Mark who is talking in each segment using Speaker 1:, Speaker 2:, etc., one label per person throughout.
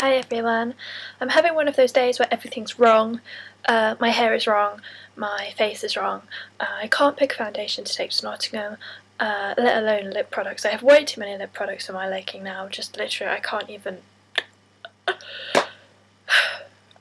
Speaker 1: Hi everyone. I'm having one of those days where everything's wrong. My hair is wrong, my face is wrong. I can't pick a foundation to take to Nottingham, let alone lip products. I have way too many lip products for my liking now. Just literally, I can't even.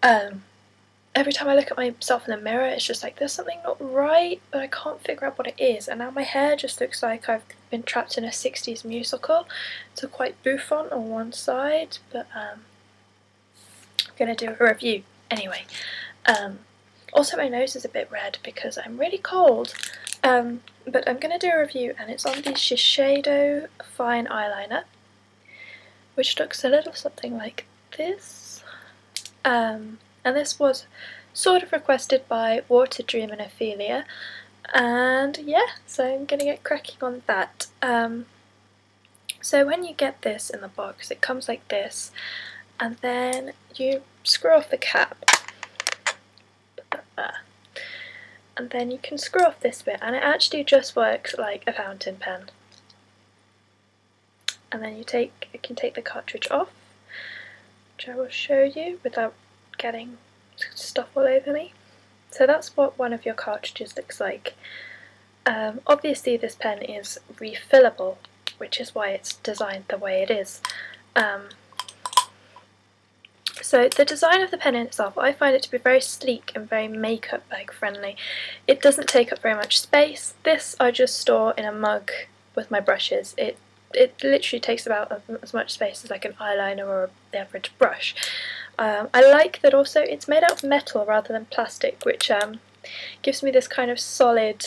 Speaker 1: Every time I look at myself in the mirror, it's just like there's something not right, but I can't figure out what it is. And now my hair just looks like I've been trapped in a 60s musical. It's quite bouffant on one side, but I'm gonna do a review anyway. Also, my nose is a bit red because I'm really cold. But I'm gonna do a review, and it's on the Shiseido Fine Eyeliner, which looks a little something like this. And this was sort of requested by WaterDreaminOphelia, and yeah, so I'm gonna get cracking on that. So when you get this in the box, it comes like this, and then you screw off the cap, and then you can screw off this bit, and it actually just works like a fountain pen. And then you can take the cartridge off, which I will show you without getting stuff all over me. So that's what one of your cartridges looks like. Obviously this pen is refillable, which is why it's designed the way it is. So the design of the pen in itself, I find it to be very sleek and very makeup bag friendly. It doesn't take up very much space. This I just store in a mug with my brushes. It literally takes about as much space as like an eyeliner or the average brush. I like that also it's made out of metal rather than plastic, which gives me this kind of solid,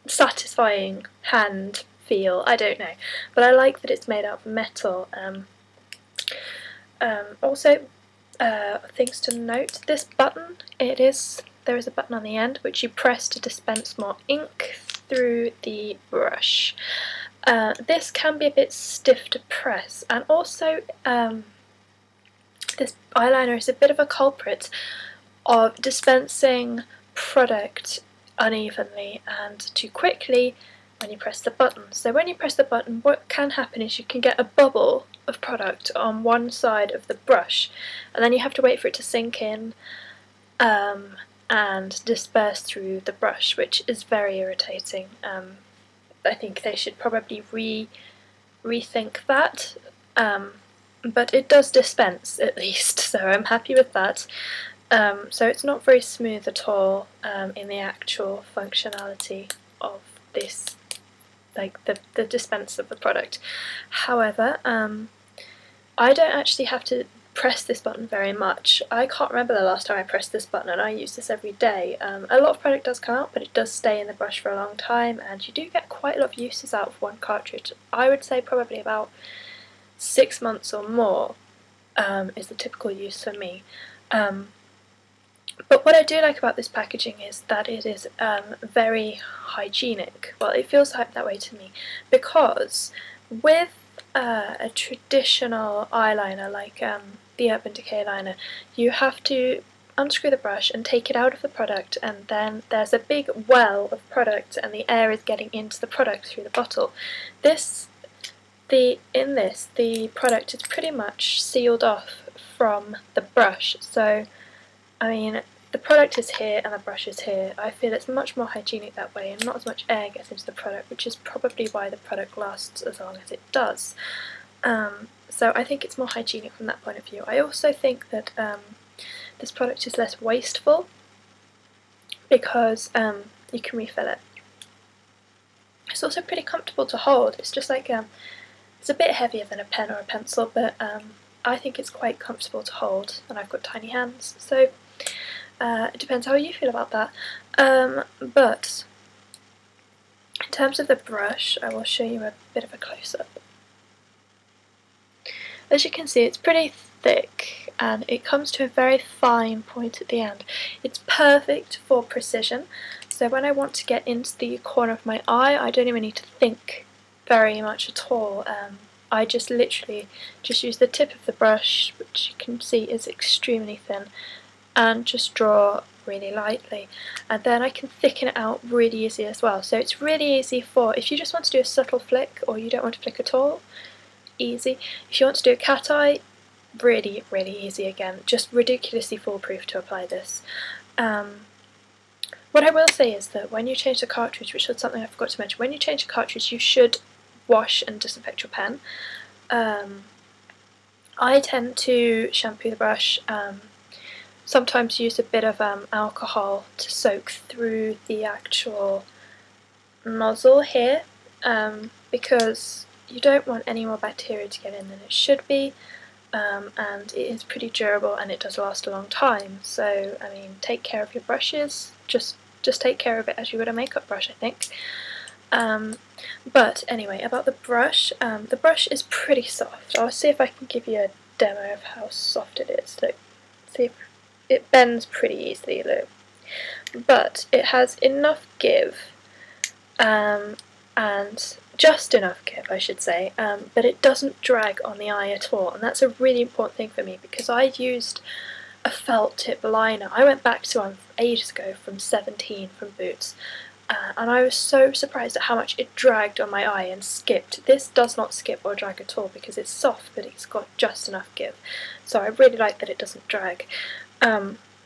Speaker 1: satisfying hand feel. I don't know, but I like that it's made out of metal. Also, things to note, this button, there is a button on the end which you press to dispense more ink through the brush. This can be a bit stiff to press, and also this eyeliner is a bit of a culprit of dispensing product unevenly and too quickly when you press the button. So when you press the button, what can happen is you can get a bubble of product on one side of the brush, and then you have to wait for it to sink in and disperse through the brush, which is very irritating. I think they should probably rethink that. But it does dispense at least, so I'm happy with that. So it's not very smooth at all in the actual functionality of this, like the dispense of the product. However, I don't actually have to press this button very much. I can't remember the last time I pressed this button, and I use this every day. A lot of product does come out, but it does stay in the brush for a long time, and you do get quite a lot of uses out of one cartridge. I would say probably about 6 months or more is the typical use for me. But what I do like about this packaging is that it is very hygienic. Well, it feels that way to me, because with a traditional eyeliner like the Urban Decay liner, you have to unscrew the brush and take it out of the product, and then there's a big well of product and the air is getting into the product through the bottle. In this, the product is pretty much sealed off from the brush, so I mean, the product is here and the brush is here. I feel it's much more hygienic that way, and not as much air gets into the product, which is probably why the product lasts as long as it does. So I think it's more hygienic from that point of view. I also think that this product is less wasteful because you can refill it. It's also pretty comfortable to hold. It's just like it's a bit heavier than a pen or a pencil, but I think it's quite comfortable to hold, and I've got tiny hands, so it depends how you feel about that. But in terms of the brush, I will show you a bit of a close-up. As you can see, it's pretty thick, and it comes to a very fine point at the end. It's perfect for precision, so when I want to get into the corner of my eye, I don't even need to think very much at all. I just literally use the tip of the brush, which you can see is extremely thin, and just draw really lightly, and then I can thicken it out really easy as well. So it's really easy for if you just want to do a subtle flick, or you don't want to flick at all, easy. If you want to do a cat eye, really, really easy again, just ridiculously foolproof to apply this. What I will say is that when you change the cartridge, which was something I forgot to mention, when you change the cartridge you should wash and disinfect your pen. I tend to shampoo the brush, sometimes use a bit of alcohol to soak through the actual nozzle here, because you don't want any more bacteria to get in than it should be, and it is pretty durable and it does last a long time. So I mean, take care of your brushes, just take care of it as you would a makeup brush, I think. But anyway, about the brush is pretty soft. I'll see if I can give you a demo of how soft it is. Look, see if it bends pretty easily, look. But it has enough give, and just enough give, I should say, but it doesn't drag on the eye at all, and that's a really important thing for me because I used a felt tip liner. I went back to one ages ago from 17 from Boots, and I was so surprised at how much it dragged on my eye and skipped. This does not skip or drag at all because it's soft, but it's got just enough give, so I really like that it doesn't drag.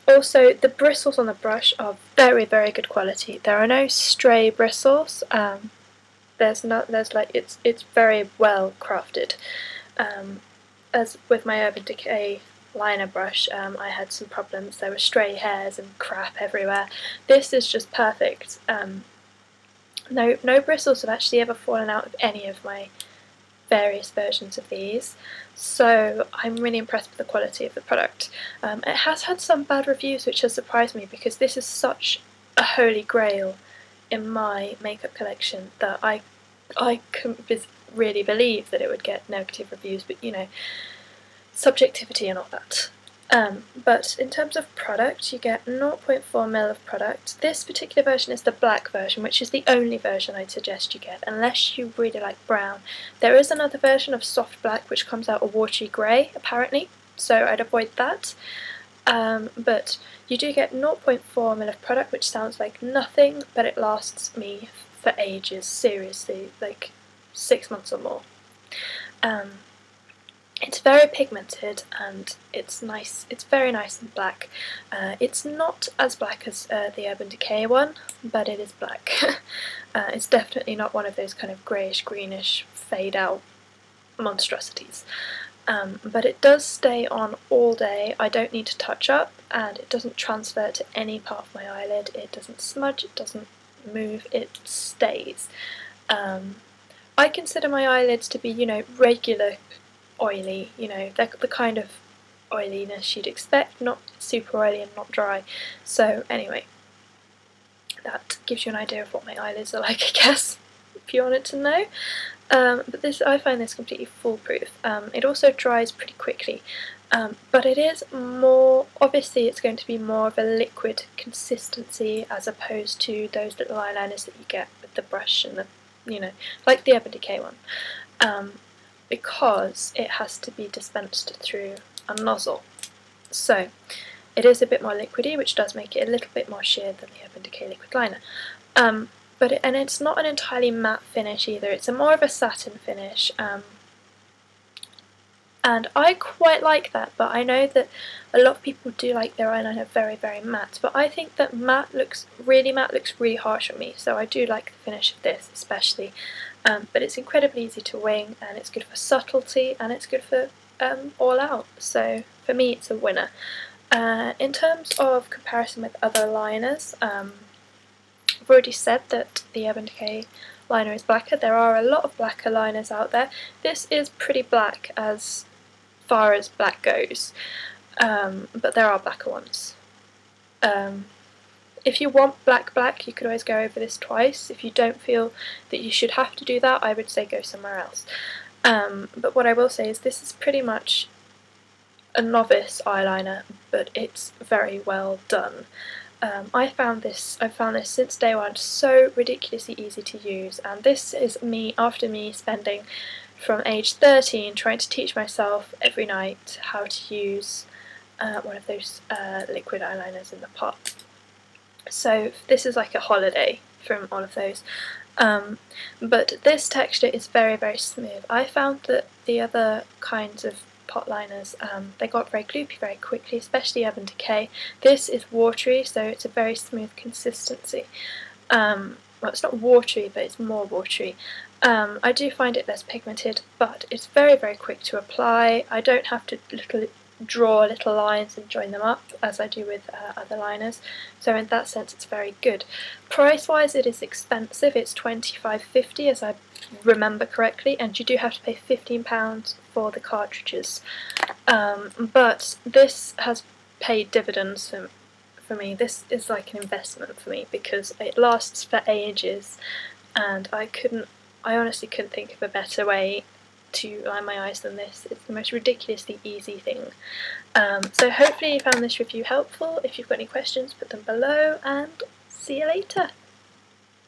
Speaker 1: Also, the bristles on the brush are very, very good quality. There are no stray bristles. It's very well crafted. As with my Urban Decay liner brush, I had some problems. There were stray hairs and crap everywhere. This is just perfect. No bristles have actually ever fallen out of any of my various versions of these, so I'm really impressed with the quality of the product. It has had some bad reviews, which has surprised me because this is such a holy grail in my makeup collection that I couldn't really believe that it would get negative reviews, but you know, subjectivity and all that. But in terms of product, you get 0.4ml of product. This particular version is the black version, which is the only version I'd suggest you get, unless you really like brown. There is another version of soft black which comes out a watery grey, apparently, so I'd avoid that. But you do get 0.4ml of product, which sounds like nothing, but it lasts me for ages, seriously, like 6 months or more. It's very pigmented and it's nice. It's very nice and black. It's not as black as the Urban Decay one, but it is black. It's definitely not one of those kind of greyish, greenish, fade out monstrosities. But it does stay on all day. I don't need to touch up, and it doesn't transfer to any part of my eyelid. It doesn't smudge, it doesn't move, it stays. I consider my eyelids to be, you know, regular oily, you know, they're the kind of oiliness you'd expect, not super oily and not dry. So anyway, that gives you an idea of what my eyelids are like, I guess, if you wanted to know. But this, I find this completely foolproof. It also dries pretty quickly, but it is more, obviously it's going to be more of a liquid consistency as opposed to those little eyeliners that you get with the brush and the, you know, like the Urban Decay one. Because it has to be dispensed through a nozzle. So it is a bit more liquidy, which does make it a little bit more sheer than the Urban Decay liquid liner. And it's not an entirely matte finish either, it's a more of a satin finish. And I quite like that, but I know that a lot of people do like their eyeliner very, very matte. But I think that matte looks really harsh on me, so I do like the finish of this especially. But it's incredibly easy to wing, and it's good for subtlety, and it's good for all out. So for me, it's a winner. In terms of comparison with other liners, I've already said that the Urban Decay liner is blacker. There are a lot of blacker liners out there. This is pretty black as far as black goes, but there are blacker ones. If you want black, you could always go over this twice. If you don't feel that you should have to do that, I would say go somewhere else. But what I will say is this is pretty much a novice eyeliner, but it's very well done. I've found this since day one so ridiculously easy to use, and this is me after me spending from age 13 trying to teach myself every night how to use one of those liquid eyeliners in the pot. So this is like a holiday from all of those. But this texture is very, very smooth. I found that the other kinds of pot liners. They got very gloopy very quickly, especially Urban Decay. This is watery, so it's a very smooth consistency. Well, it's not watery, but it's more watery. I do find it less pigmented, but it's very, very quick to apply. I don't have to draw little lines and join them up as I do with other liners, so in that sense it's very good. Price wise it is expensive, it's £25.50 as I remember correctly, and you do have to pay £15 for the cartridges, but this has paid dividends for me. This is like an investment for me because it lasts for ages, and I honestly couldn't think of a better way to line my eyes than this. It's the most ridiculously easy thing. So hopefully you found this review helpful. If you've got any questions, put them below, and see you later.